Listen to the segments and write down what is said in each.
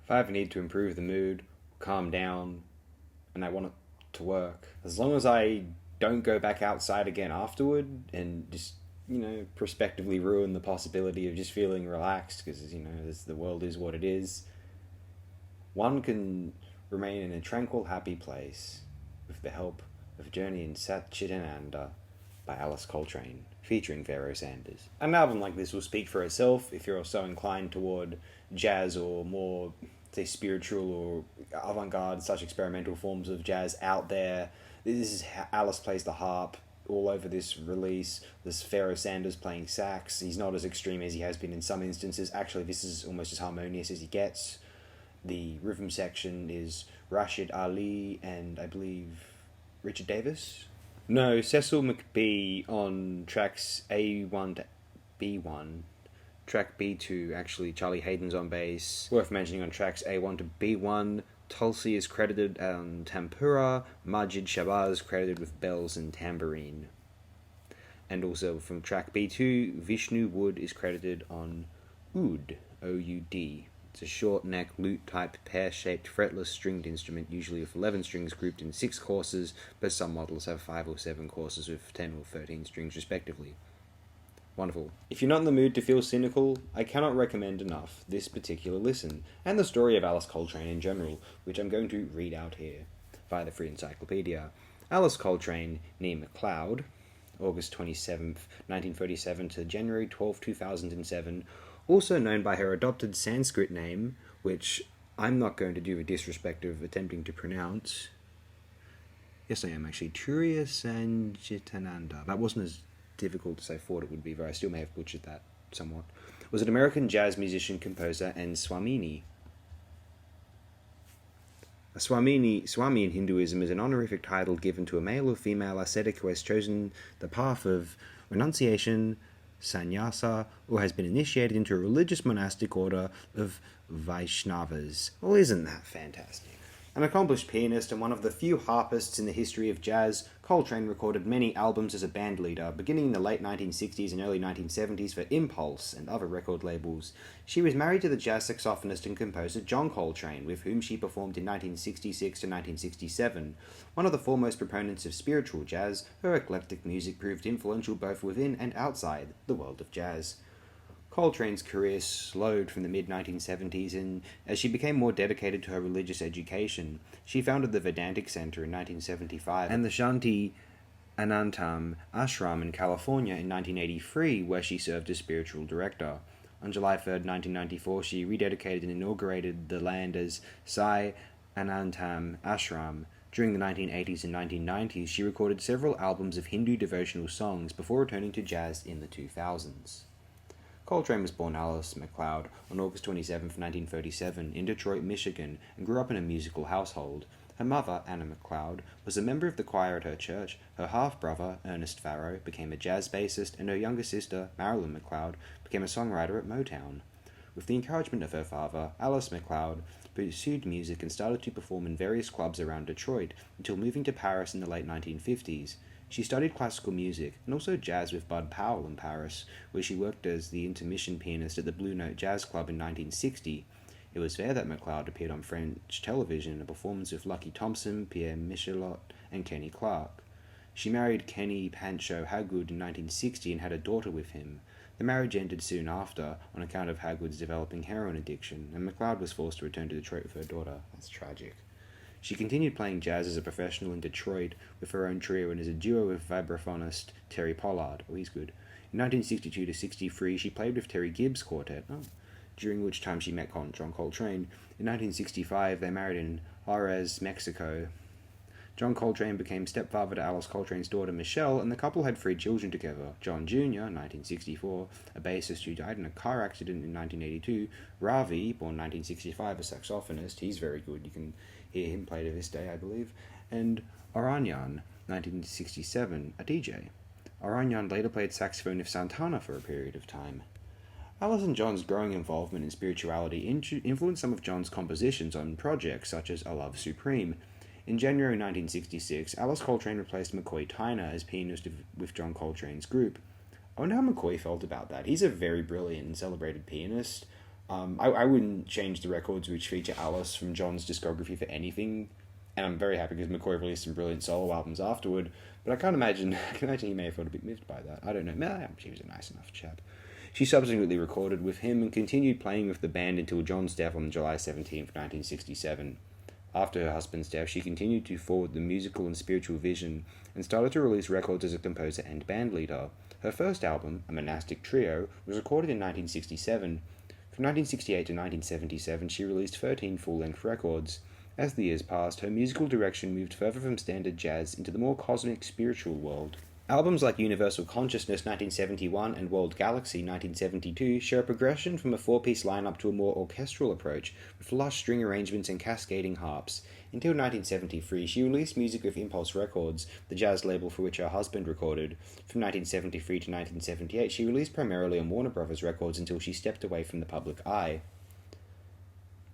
If I ever need to improve the mood, calm down, and I want it to work, as long as I don't go back outside again afterward and just, prospectively ruin the possibility of just feeling relaxed because, the world is what it is, one can remain in a tranquil, happy place with the help of Journey in Satchidananda by Alice Coltrane, featuring Pharoah Sanders. An album like this will speak for itself if you're so inclined toward jazz or more, say, spiritual or avant-garde such experimental forms of jazz out there. This is how Alice plays the harp all over this release. There's Pharoah Sanders playing sax. He's not as extreme as he has been in some instances. Actually, this is almost as harmonious as he gets. The rhythm section is Rashid Ali and, I believe, Richard Davis? No, Cecil McBee on tracks A1 to B1. Track B2, actually, Charlie Hayden's on bass. Worth mentioning on tracks A1 to B1, Tulsi is credited on Tampura, Majid Shabazz credited with bells and tambourine. And also from track B2, Vishnu Wood is credited on Oud, O-U-D. It's a short neck, lute-type, pear-shaped, fretless stringed instrument, usually with 11 strings grouped in 6 courses, but some models have 5 or 7 courses with 10 or 13 strings respectively. Wonderful. If you're not in the mood to feel cynical, I cannot recommend enough this particular listen, and the story of Alice Coltrane in general, which I'm going to read out here, via the Free Encyclopedia. Alice Coltrane, née MacLeod, August 27th, 1937 to January 12, 2007, also known by her adopted Sanskrit name, which I'm not going to do the disrespect of attempting to pronounce. Yes, I am actually. Turiya Satchidananda. That wasn't as difficult as I thought it would be, though I still may have butchered that somewhat. Was an American jazz musician, composer, and Swamini. A Swami in Hinduism is an honorific title given to a male or female ascetic who has chosen the path of renunciation, sannyasa, or has been initiated into a religious monastic order of Vaishnavas. Well, isn't that fantastic? An accomplished pianist and one of the few harpists in the history of jazz, Coltrane recorded many albums as a bandleader, beginning in the late 1960s and early 1970s for Impulse and other record labels. She was married to the jazz saxophonist and composer John Coltrane, with whom she performed in 1966 to 1967. One of the foremost proponents of spiritual jazz, her eclectic music proved influential both within and outside the world of jazz. Coltrane's career slowed from the mid-1970s, and as she became more dedicated to her religious education, she founded the Vedantic Center in 1975 and the Shanti Anantam Ashram in California in 1983, where she served as spiritual director. On July 3, 1994, she rededicated and inaugurated the land as Sai Anantam Ashram. During the 1980s and 1990s, she recorded several albums of Hindu devotional songs before returning to jazz in the 2000s. Coltrane was born Alice MacLeod on August 27, 1937, in Detroit, Michigan, and grew up in a musical household. Her mother, Anna MacLeod, was a member of the choir at her church. Her half-brother, Ernest Farrow, became a jazz bassist, and her younger sister, Marilyn MacLeod, became a songwriter at Motown. With the encouragement of her father, Alice MacLeod pursued music and started to perform in various clubs around Detroit until moving to Paris in the late 1950s. She studied classical music and also jazz with Bud Powell in Paris, where she worked as the intermission pianist at the Blue Note Jazz Club in 1960. It was there that MacLeod appeared on French television in a performance with Lucky Thompson, Pierre Michelot, and Kenny Clarke. She married Kenny Pancho Hagwood in 1960 and had a daughter with him. The marriage ended soon after on account of Hagwood's developing heroin addiction, and MacLeod was forced to return to Detroit with her daughter. That's tragic. She continued playing jazz as a professional in Detroit with her own trio and as a duo with vibraphonist Terry Pollard. Oh, he's good. In 1962 to 63, she played with Terry Gibbs' quartet, during which time she met John Coltrane. In 1965, they married in Juarez, Mexico. John Coltrane became stepfather to Alice Coltrane's daughter Michelle, and the couple had 3 children together. John Jr., 1964, a bassist who died in a car accident in 1982. Ravi, born 1965, a saxophonist. He's very good. You can hear him play to this day, I believe. And Aranyan, 1967, a DJ. Aranyan later played saxophone with Santana for a period of time. Alice and John's growing involvement in spirituality influenced some of John's compositions on projects such as A Love Supreme. In January 1966, Alice Coltrane replaced McCoy Tyner as pianist with John Coltrane's group. I wonder how McCoy felt about that. He's a very brilliant and celebrated pianist. I wouldn't change the records which feature Alice from John's discography for anything, and I'm very happy because McCoy released some brilliant solo albums afterward. But I can't imagine. I can imagine he may have felt a bit miffed by that. I don't know. Nah, she was a nice enough chap. She subsequently recorded with him and continued playing with the band until John's death on July 17th, 1967. After her husband's death, she continued to forward the musical and spiritual vision and started to release records as a composer and bandleader. Her first album, A Monastic Trio, was recorded in 1967. From 1968 to 1977, she released 13 full-length records. As the years passed, her musical direction moved further from standard jazz into the more cosmic spiritual world. Albums like Universal Consciousness 1971 and World Galaxy 1972 show a progression from a four-piece lineup to a more orchestral approach, with lush string arrangements and cascading harps. Until 1973, she released music with Impulse Records, the jazz label for which her husband recorded. From 1973 to 1978, she released primarily on Warner Brothers Records until she stepped away from the public eye.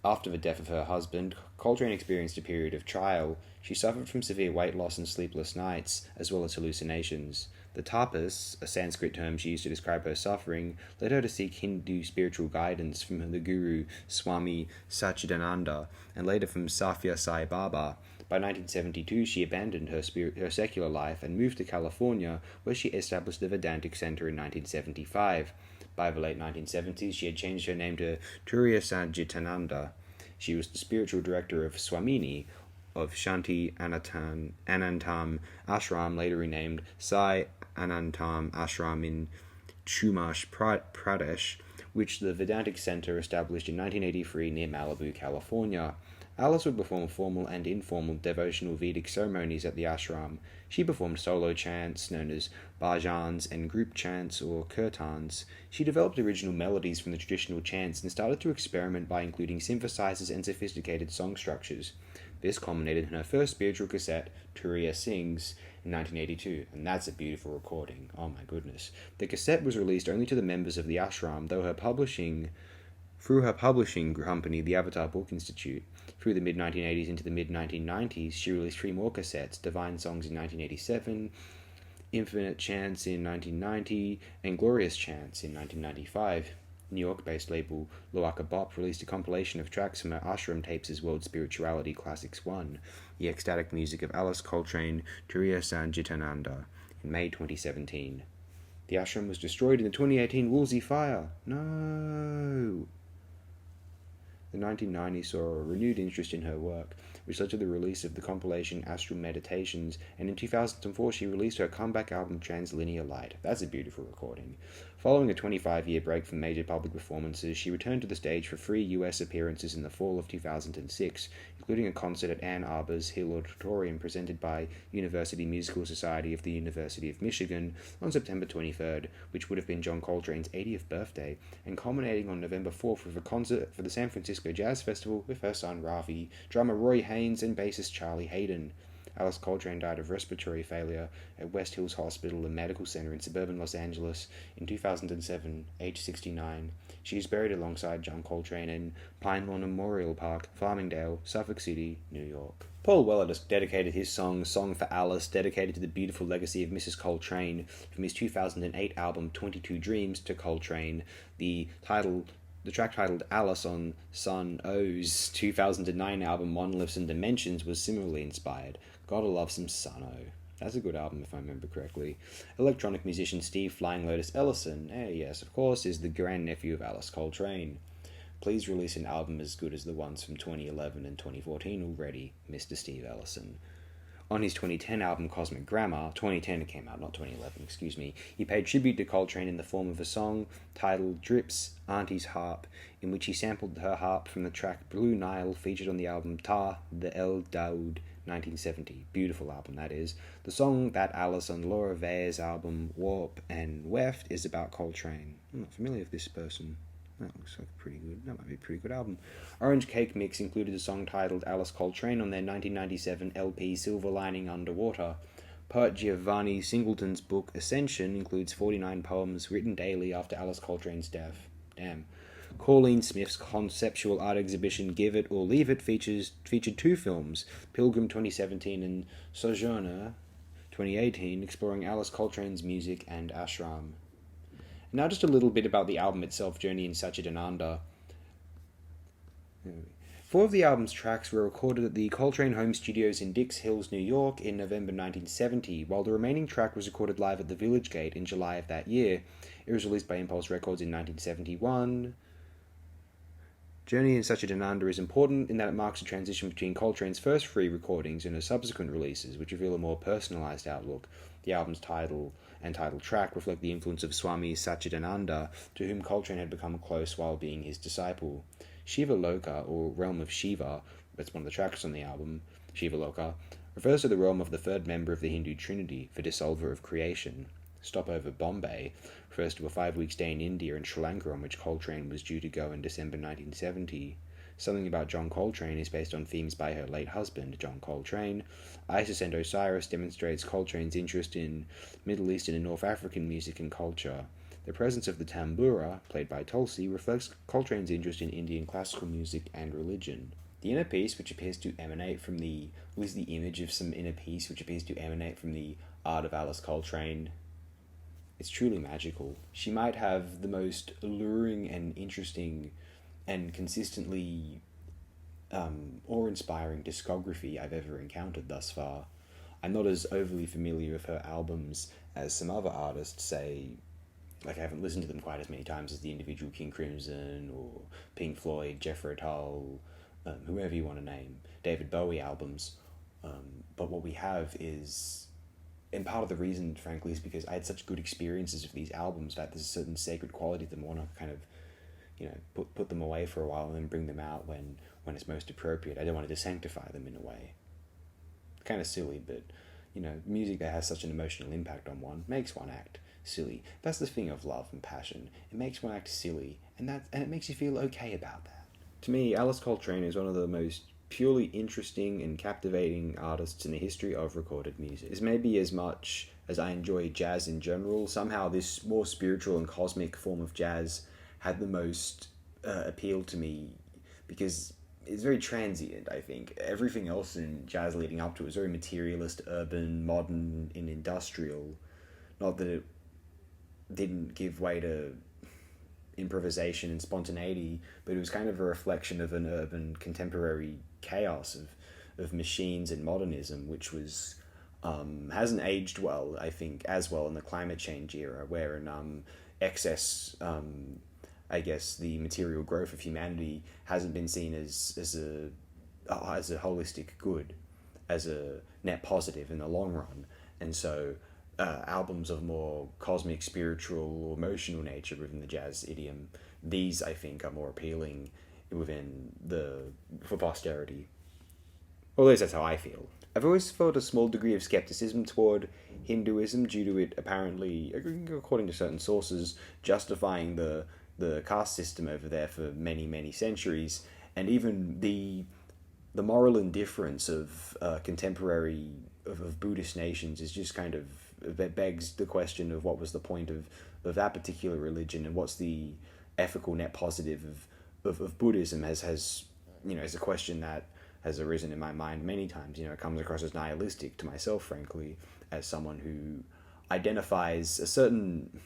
After the death of her husband, Coltrane experienced a period of trial. She suffered from severe weight loss and sleepless nights, as well as hallucinations. The tapas, a Sanskrit term she used to describe her suffering, led her to seek Hindu spiritual guidance from the guru Swami Satchidananda, and later from Sathya Sai Baba. By 1972, she abandoned her secular life and moved to California, where she established the Vedantic Center in 1975. By the late 1970s, she had changed her name to Turiya Satchidananda. She was the spiritual director of Swamini, of Shanti Anantam Ashram, later renamed Sai Anantam Ashram in Chumash Pradesh, which the Vedantic Center established in 1983 near Malibu, California. Alice would perform formal and informal devotional Vedic ceremonies at the ashram. She performed solo chants, known as bhajans, and group chants, or kirtans. She developed original melodies from the traditional chants and started to experiment by including synthesizers and sophisticated song structures. This culminated in her first spiritual cassette, Turiya Sings, in 1982, and that's a beautiful recording. Oh my goodness. The cassette was released only to the members of the ashram, through her publishing company, the Avatar Book Institute. Through the mid-1980s into the mid-1990s, she released 3 more cassettes, Divine Songs in 1987, Infinite Chants in 1990, and Glorious Chants in 1995. New York-based label Loaka Bop released a compilation of tracks from her ashram tapes' World Spirituality Classics 1, The Ecstatic Music of Alice Coltrane, Turiya Satchidananda, in May 2017. The ashram was destroyed in the 2018 Woolsey fire. No! The 1990s saw a renewed interest in her work, which led to the release of the compilation Astral Meditations, and in 2004 she released her comeback album Translinear Light. That's a beautiful recording. Following a 25-year break from major public performances, she returned to the stage for 3 US appearances in the fall of 2006, including a concert at Ann Arbor's Hill Auditorium presented by University Musical Society of the University of Michigan on September 23rd, which would have been John Coltrane's 80th birthday, and culminating on November 4th with a concert for the San Francisco Jazz Festival with her son Ravi, drummer Roy Haynes, and bassist Charlie Hayden. Alice Coltrane died of respiratory failure at West Hills Hospital and Medical Center in suburban Los Angeles in 2007, age 69. She is buried alongside John Coltrane in Pine Lawn Memorial Park, Farmingdale, Suffolk City, New York. Paul Weller dedicated his song for Alice, dedicated to the beautiful legacy of Mrs. Coltrane, from his 2008 album 22 Dreams, to Coltrane. The track titled Alice on Sun O's 2009 album Monoliths and Dimensions was similarly inspired. Gotta love some Sun O. That's a good album if I remember correctly. Electronic musician Steve Flying Lotus Ellison, yes, of course, is the grandnephew of Alice Coltrane. Please release an album as good as the ones from 2011 and 2014 already, Mr. Steve Ellison. On his 2010 album Cosmic Grammar, 2010 it came out, not 2011, excuse me, he paid tribute to Coltrane in the form of a song titled Drips, Auntie's Harp, in which he sampled her harp from the track Blue Nile, featured on the album Ta, the El Daoud, 1970. Beautiful album, that is. The song that Alice on Laura Veyer's album Warp and Weft is about Coltrane. I'm not familiar with this person. That looks like that might be a pretty good album. Orange Cake Mix included a song titled Alice Coltrane on their 1997 LP Silver Lining Underwater. Poet Giovanni Singleton's book Ascension includes 49 poems written daily after Alice Coltrane's death. Damn. Colleen Smith's conceptual art exhibition Give It or Leave It featured 2 films, Pilgrim 2017 and Sojourner 2018, exploring Alice Coltrane's music and ashram. Now just a little bit about the album itself, Journey in Satchidananda. 4 of the album's tracks were recorded at the Coltrane home studios in Dix Hills, New York in November 1970, while the remaining track was recorded live at the Village Gate in July of that year. It was released by Impulse Records in 1971. Journey in Satchidananda is important in that it marks a transition between Coltrane's first 3 recordings and her subsequent releases, which reveal a more personalized outlook. The album's title and title track reflect the influence of Swami Satchidananda, to whom Coltrane had become close while being his disciple. Shiva-Loka, or Realm of Shiva, that's one of the tracks on the album, Shiva-Loka, refers to the realm of the third member of the Hindu Trinity, the dissolver of creation. Stopover Bombay refers to a 5-week stay in India and Sri Lanka on which Coltrane was due to go in December 1970. Something About John Coltrane is based on themes by her late husband, John Coltrane. Isis and Osiris demonstrates Coltrane's interest in Middle Eastern and North African music and culture. The presence of the tambura, played by Tulsi, reflects Coltrane's interest in Indian classical music and religion. The inner piece, which appears to emanate from the... What is the image of some inner piece which appears to emanate from the art of Alice Coltrane? It's truly magical. She might have the most alluring and interesting and consistently awe-inspiring discography I've ever encountered thus far. I'm not as overly familiar with her albums as some other artists, say, like I haven't listened to them quite as many times as the individual King Crimson or Pink Floyd, Jethro Tull, whoever you want to name, David Bowie albums. But what we have is, and part of the reason, frankly, is because I had such good experiences with these albums that there's a certain sacred quality to them. I want to kind of, put them away for a while and then bring them out when it's most appropriate. I don't want to desanctify them in a way. Kind of silly, but, music that has such an emotional impact on one makes one act silly. That's the thing of love and passion. It makes one act silly, and it makes you feel okay about that. To me, Alice Coltrane is one of the most purely interesting and captivating artists in the history of recorded music. It's maybe as much as I enjoy jazz in general, somehow this more spiritual and cosmic form of jazz had the most appeal to me, because it's very transient, I think. Everything else in jazz leading up to it was very materialist, urban, modern, and industrial. Not that it didn't give way to improvisation and spontaneity, but it was kind of a reflection of an urban contemporary chaos of machines and modernism, which was hasn't aged well, I think, as well in the climate change era, where in excess, I guess, the material growth of humanity hasn't been seen as a holistic good, as a net positive in the long run, and so albums of more cosmic, spiritual, or emotional nature within the jazz idiom, these I think are more appealing for posterity. Or at least that's how I feel. I've always felt a small degree of skepticism toward Hinduism due to it apparently, according to certain sources, justifying the caste system over there for many, many centuries, and even the moral indifference of contemporary of Buddhist nations is just kind of, that begs the question of what was the point of that particular religion, and what's the ethical net positive of Buddhism is a question that has arisen in my mind many times. It comes across as nihilistic to myself, frankly, as someone who identifies a certain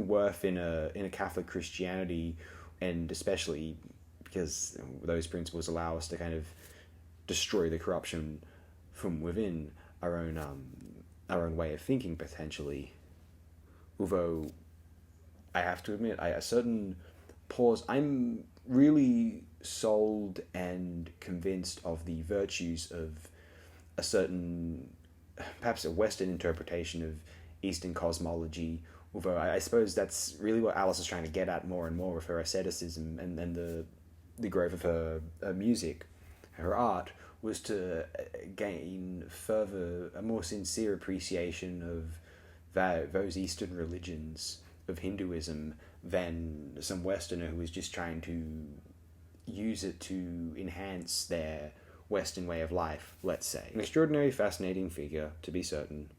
worth in a Catholic Christianity, and especially because those principles allow us to kind of destroy the corruption from within our own way of thinking, potentially. Although I have to admit, a certain pause. I'm really sold and convinced of the virtues of a certain, perhaps a Western interpretation of Eastern cosmology. Although I suppose that's really what Alice is trying to get at more and more with her asceticism and the growth of her music, her art, was to gain further, a more sincere appreciation of those Eastern religions, of Hinduism, than some Westerner who was just trying to use it to enhance their Western way of life, let's say. An extraordinary, fascinating figure, to be certain.